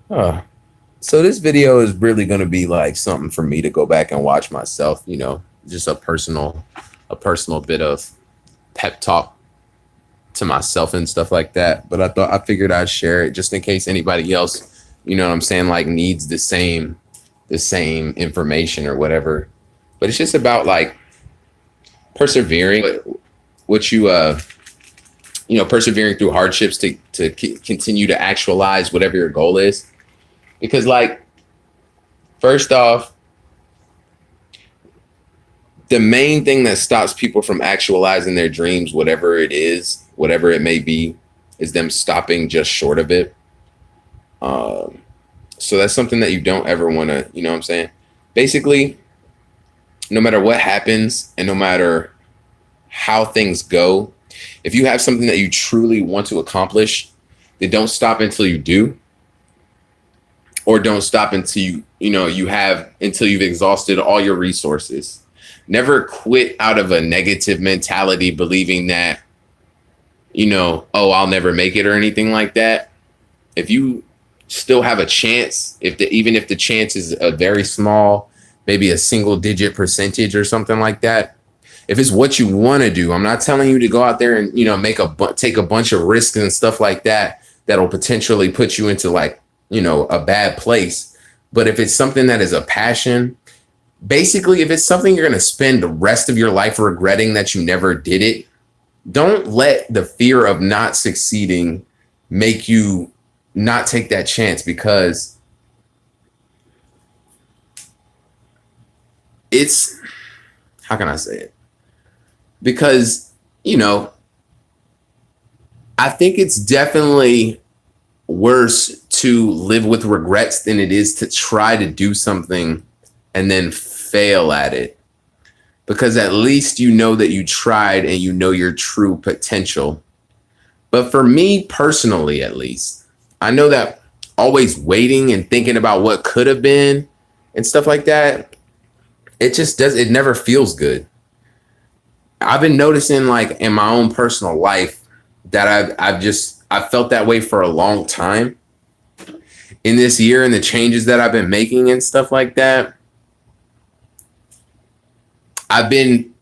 Huh. So this video is really going to be like something for me to go back and watch myself, just a personal bit of pep talk to myself and stuff like that. But I figured I'd share it just in case anybody else, what I'm saying, like needs the same information or whatever. But it's just about like persevering what persevering through hardships to continue to actualize whatever your goal is. Because like first off, the main thing that stops people from actualizing their dreams, whatever it is, whatever it may be, is them stopping just short of it. Um, so that's something that you don't ever want to, you know what I'm saying? Basically, no matter what happens and no matter how things go, if you have something that you truly want to accomplish, then don't stop until you do, or don't stop until until you've exhausted all your resources. Never quit out of a negative mentality, believing that, oh, I'll never make it or anything like that. If you still have a chance, even if the chance is a very small, maybe a single digit percentage or something like that. If it's what you want to do, I'm not telling you to go out there and take a bunch of risks and stuff like that that'll potentially put you into like a bad place. But if it's something that is a passion, basically, if it's something you're going to spend the rest of your life regretting that you never did it, don't let the fear of not succeeding make you not take that chance, because it's, how can I say it? Because, I think it's definitely worse to live with regrets than it is to try to do something and then fail at it, because at least you know that you tried and you know your true potential. But for me personally, at least, I know that always waiting and thinking about what could have been and stuff like that, it never feels good. I've been noticing, like, in my own personal life, that I've felt that way for a long time. In this year and the changes that I've been making and stuff like that, I've been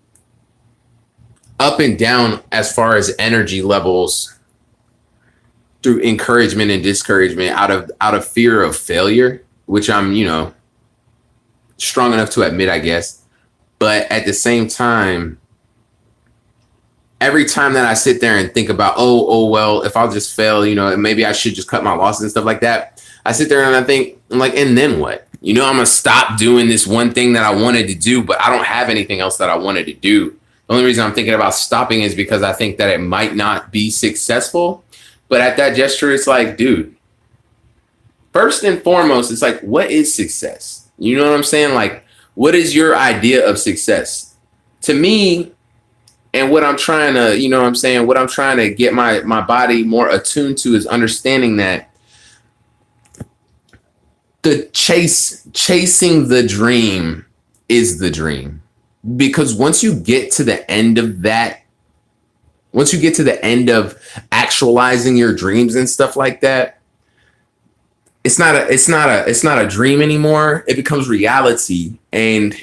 up and down as far as energy levels through encouragement and discouragement, out of fear of failure, which I'm, strong enough to admit, I guess. But at the same time, every time that I sit there and think about, oh well, if I'll just fail, maybe I should just cut my losses and stuff like that. I sit there and I think, I'm like, and then what? I'm gonna stop doing this one thing that I wanted to do, but I don't have anything else that I wanted to do. The only reason I'm thinking about stopping is because I think that it might not be successful. But at that gesture, it's like, dude, first and foremost, it's like, what is success? You know what I'm saying? Like, what is your idea of success? To me, and what I'm trying to, what I'm trying to get my body more attuned to is understanding that chasing the dream is the dream. Because once you get to the end of that, once you get to the end of actualizing your dreams and stuff like that, it's not a dream anymore. It becomes reality. And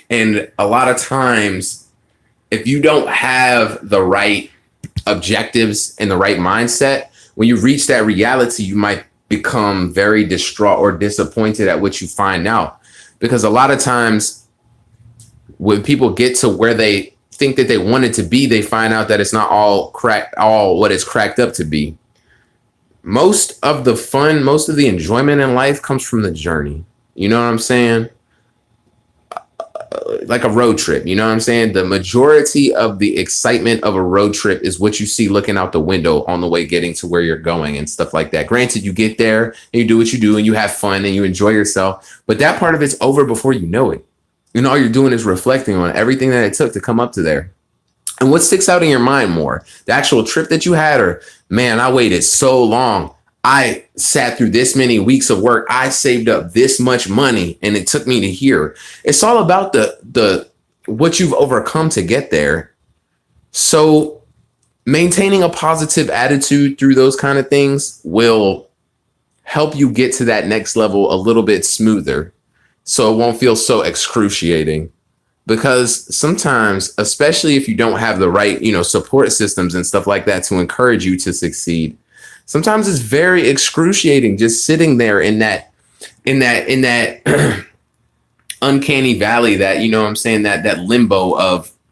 a lot of times, if you don't have the right objectives and the right mindset, when you reach that reality, you might become very distraught or disappointed at what you find out. Because a lot of times when people get to where they think that they want it to be, they find out that it's not all what it's cracked up to be. Most of the fun, most of the enjoyment in life comes from the journey. You know what I'm saying? Like a road trip, you know what I'm saying? The majority of the excitement of a road trip is what you see looking out the window on the way getting to where you're going and stuff like that. Granted, you get there and you do what you do and you have fun and you enjoy yourself, but that part of it's over before you know it. All you're doing is reflecting on everything that it took to come up to there. And what sticks out in your mind more? The actual trip that you had, or, man, I waited so long. I sat through this many weeks of work. I saved up this much money and it took me to here. It's all about the what you've overcome to get there. So maintaining a positive attitude through those kind of things will help you get to that next level a little bit smoother so it won't feel so excruciating. Because sometimes, especially if you don't have the right, support systems and stuff like that to encourage you to succeed, sometimes it's very excruciating just sitting there in that uncanny valley, that, what I'm saying, that limbo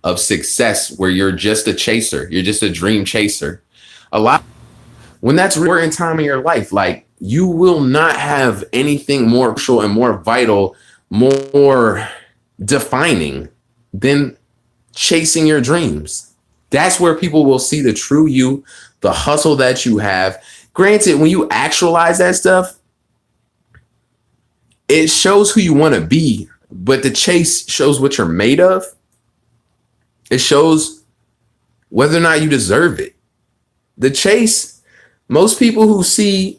of success where you're just a chaser, you're just a dream chaser. A lot when that's important time in your life, like, you will not have anything more crucial and more vital, more defining than chasing your dreams. That's where people will see the true you, the hustle that you have. Granted, when you actualize that stuff, it shows who you want to be, but the chase shows what you're made of. It shows whether or not you deserve it. The chase, most people who see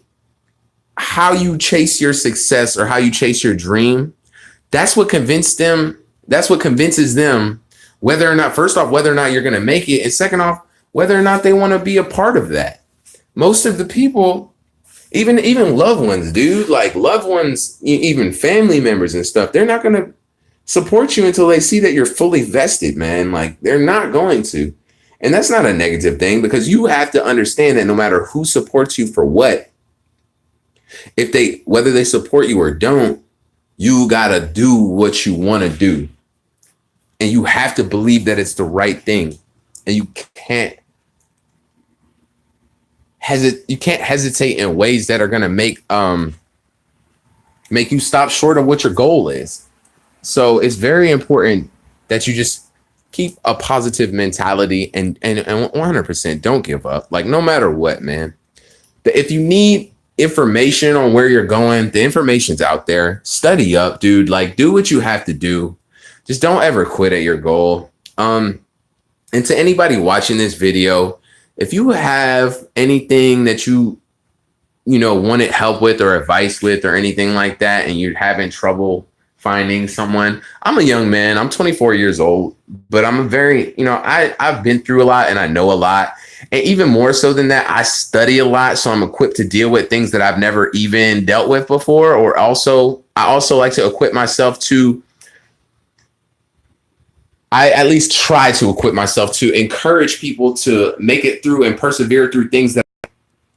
how you chase your success or how you chase your dream, that's what convinces them whether or not, first off, whether or not you're going to make it, and second off, whether or not they want to be a part of that. Most of the people, even loved ones, dude, like loved ones, even family members and stuff, they're not going to support you until they see that you're fully vested, man. Like, they're not going to. And that's not a negative thing, because you have to understand that no matter who supports you for what, whether they support you or don't, you got to do what you want to do. And you have to believe that it's the right thing. And you can't hesitate in ways that are going to make you stop short of what your goal is. So it's very important that you just keep a positive mentality and 100% don't give up. Like, no matter what, man. If you need information on where you're going, the information's out there. Study up, dude. Like, do what you have to do. Just don't ever quit at your goal. And to anybody watching this video, if you have anything that you wanted help with or advice with or anything like that, and you're having trouble finding someone, I'm a young man. I'm 24 years old, but I'm a very, I've been through a lot and I know a lot. And even more so than that, I study a lot. So I'm equipped to deal with things that I've never even dealt with before. I also like to equip myself to, I at least try to equip myself to encourage people to make it through and persevere through things that I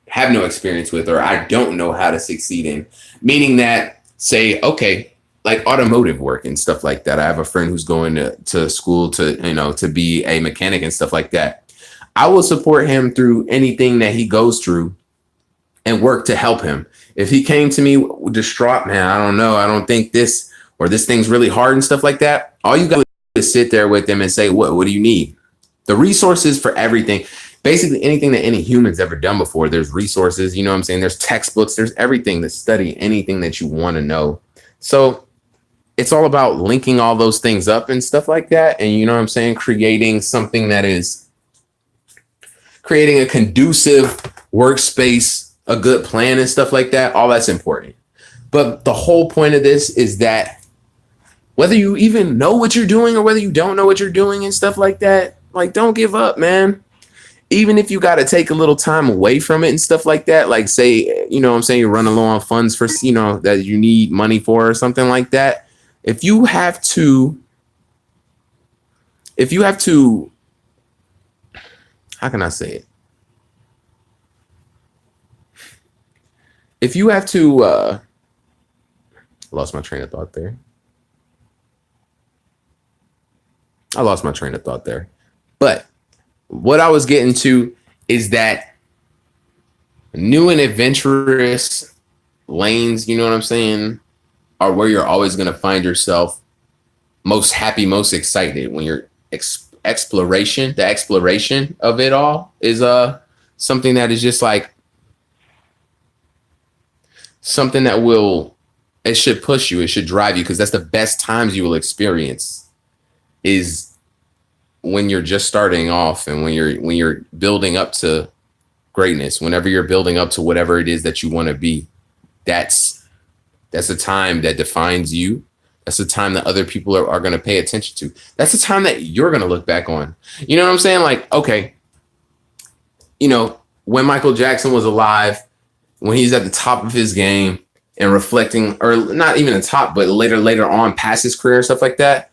have no experience with or I don't know how to succeed in. Meaning that, say, okay, like automotive work and stuff like that. I have a friend who's going to school to be a mechanic and stuff like that. I will support him through anything that he goes through and work to help him. If he came to me distraught, man, I don't know, I don't think this thing's really hard and stuff like that, all you got to do is sit there with him and say, what do you need? The resources for everything, basically anything that any human's ever done before, there's resources, you know what I'm saying? There's textbooks, there's everything to study, anything that you want to know. So it's all about linking all those things up and stuff like that. And you know what I'm saying? Creating something that is creating a conducive workspace, a good plan and stuff like that. All that's important. But the whole point of this is that whether you even know what you're doing or whether you don't know what you're doing and stuff like that, like, don't give up, man. Even if you got to take a little time away from it and stuff like that, like, say, you know what I'm saying, you're running low on funds for, that you need money for or something like that. If you have to, how can I say it? If you have to, I lost my train of thought there. But what I was getting to is that new and adventurous lanes, you know what I'm saying, are where you're always going to find yourself most happy, most excited. When your exploration of it all is something that is just like something that it should push you, it should drive you, because that's the best times you will experience is when you're just starting off and when you're building up to greatness. Whenever you're building up to whatever it is that you want to be, that's a time that defines you. That's the time that other people are going to pay attention to. That's the time that you're going to look back on. You know what I'm saying? Like, okay, when Michael Jackson was alive, when he's at the top of his game and reflecting, or not even the top, but later on past his career and stuff like that,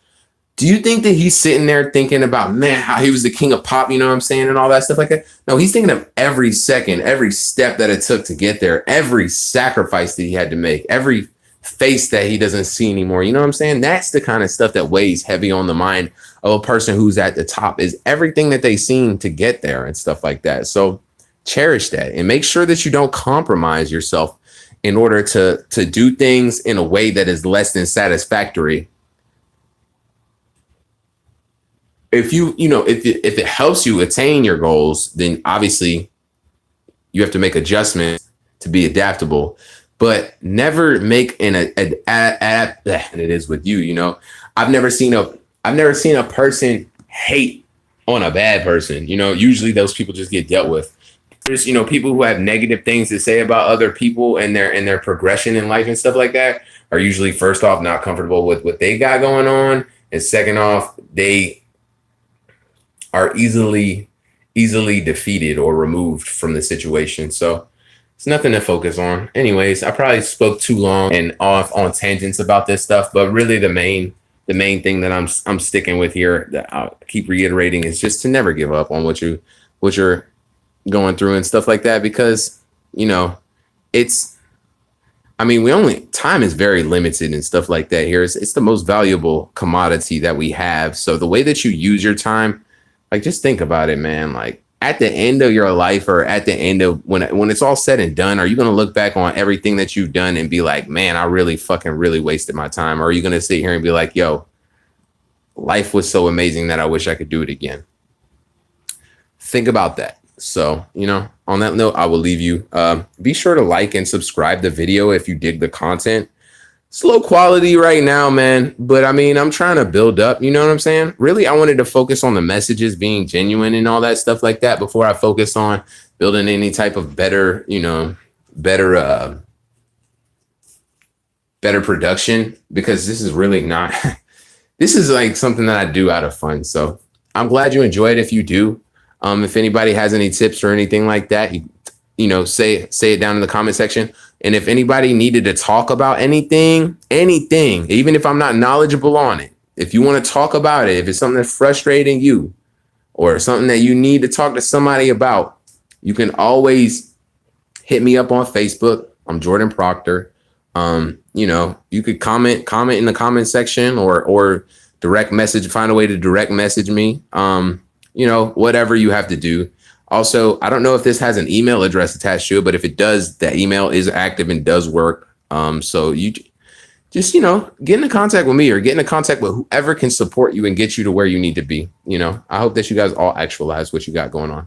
do you think that he's sitting there thinking about, man, how he was the king of pop, you know what I'm saying, and all that stuff like that? No, he's thinking of every second, every step that it took to get there, every sacrifice that he had to make, every face that he doesn't see anymore. You know what I'm saying? That's the kind of stuff that weighs heavy on the mind of a person who's at the top, is everything that they've seen to get there and stuff like that. So cherish that and make sure that you don't compromise yourself in order to do things in a way that is less than satisfactory. If if it helps you attain your goals, then obviously you have to make adjustments to be adaptable, but never make and it is with you. You know, I've never seen a person hate on a bad person. You know, usually those people just get dealt with. There's, people who have negative things to say about other people and their progression in life and stuff like that are usually, first off, not comfortable with what they got going on, and second off, they are easily defeated or removed from the situation. So it's nothing to focus on. Anyways, I probably spoke too long and off on tangents about this stuff, but really the main thing that I'm sticking with here, that I'll keep reiterating, is just to never give up on what you're going through and stuff like that, because time is very limited and stuff like that here. It's the most valuable commodity that we have. So the way that you use your time, like, just think about it, man. Like, at the end of your life, or at the end of when it's all said and done, are you going to look back on everything that you've done and be like, man, I really wasted my time? Or are you going to sit here and be like, yo, life was so amazing that I wish I could do it again? Think about that. So, on that note, I will leave you. Be sure to like and subscribe the video if you dig the content. It's low quality right now, man, but I'm trying to build up, you know what I'm saying? Really, I wanted to focus on the messages being genuine and all that stuff like that before I focus on building any type of better production, because this is really not, this is like something that I do out of fun. So I'm glad you enjoyed. If you do, if anybody has any tips or anything like that, say it down in the comment section. And if anybody needed to talk about anything, even if I'm not knowledgeable on it, if you want to talk about it, if it's something that's frustrating you or something that you need to talk to somebody about, you can always hit me up on Facebook. I'm Jordan Proctor. You could comment in the comment section or direct message, find a way to direct message me. Whatever you have to do. Also, I don't know if this has an email address attached to it, but if it does, that email is active and does work. So you just, get in contact with me, or get in contact with whoever can support you and get you to where you need to be. I hope that you guys all actualize what you got going on.